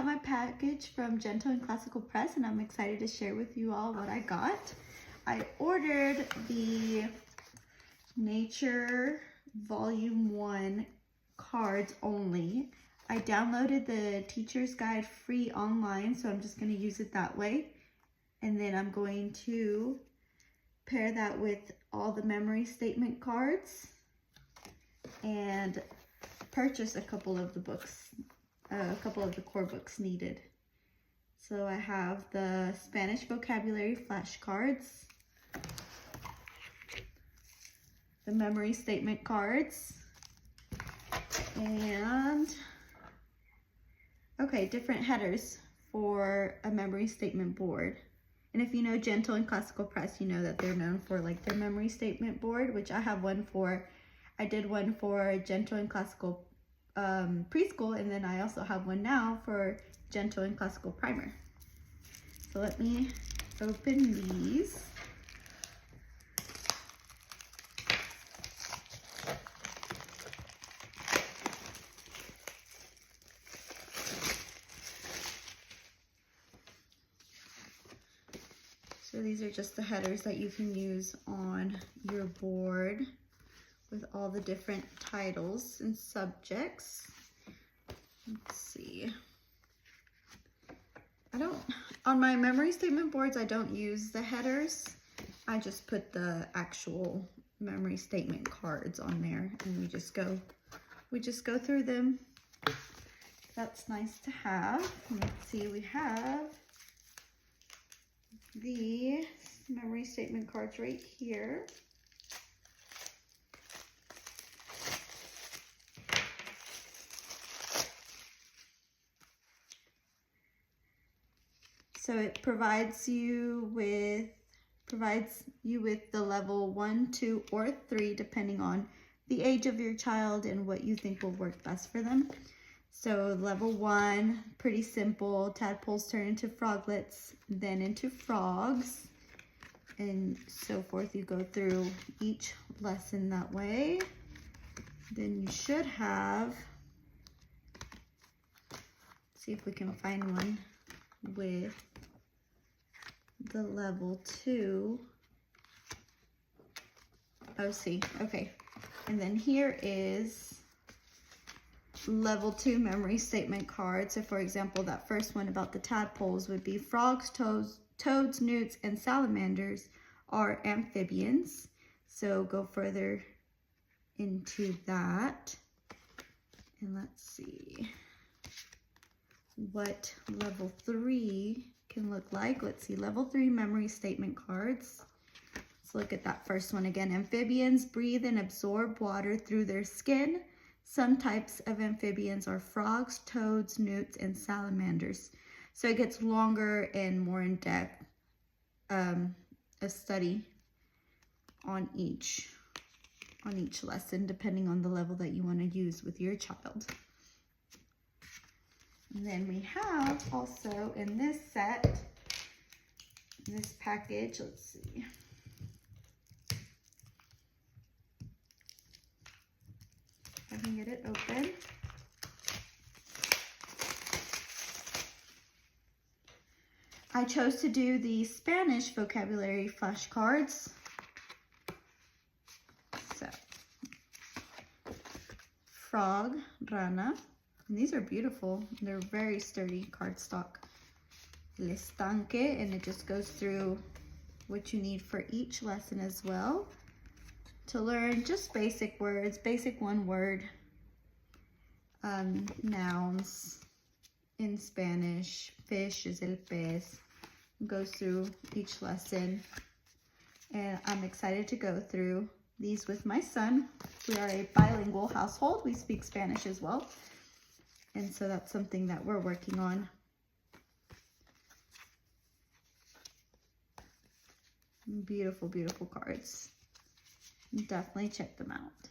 got my package from Gentle and Classical Press, and I'm excited to share with you all what I got. I ordered the Nature Volume 1 cards only. I downloaded the teacher's guide free online, so I'm just going to use it that way. And then I'm going to pair that with all the memory statement cards and purchase a couple of the books, a couple of the core books needed. So I have the Spanish vocabulary flashcards, the memory statement cards, and different headers for a memory statement board. And if you know Gentle and Classical Press, you know that they're known for like their memory statement board, which I have one for. I did one for Gentle and Classical Preschool, and then I also have one now for Gentle and Classical Primer. So let me open these. So these are just the headers that you can use on your board with all the different titles and subjects. Let's see. On my memory statement boards, I don't use the headers. I just put the actual memory statement cards on there, and we just go through them. That's nice to have. Let's see, we have the memory statement cards right here. So it provides you with the level 1, 2, or 3, depending on the age of your child and what you think will work best for them. So level 1, pretty simple. Tadpoles turn into froglets, then into frogs, and so forth. You go through each lesson that way. Then you should have, see if we can find one with the level 2. Oh, see, okay. And then here is level 2 memory statement card. So for example, that first one about the tadpoles would be frogs, toads, newts, and salamanders are amphibians. So go further into that. And let's see what level 3 can look like. Let's see, level 3 memory statement cards. Let's look at that first one again. Amphibians breathe and absorb water through their skin. Some types of amphibians are frogs, toads, newts, and salamanders. So it gets longer and more in depth, a study on each lesson, depending on the level that you want to use with your child. And then we have also in this set, in this package, let's see. If I can get it open. I chose to do the Spanish vocabulary flashcards. So, frog, rana. And these are beautiful. They're very sturdy cardstock. El estanque, and it just goes through what you need for each lesson as well. To learn just basic words, basic one word nouns in Spanish. Fish is el pez. Goes through each lesson. And I'm excited to go through these with my son. We are a bilingual household. We speak Spanish as well. And so that's something that we're working on. Beautiful, beautiful cards. Definitely check them out.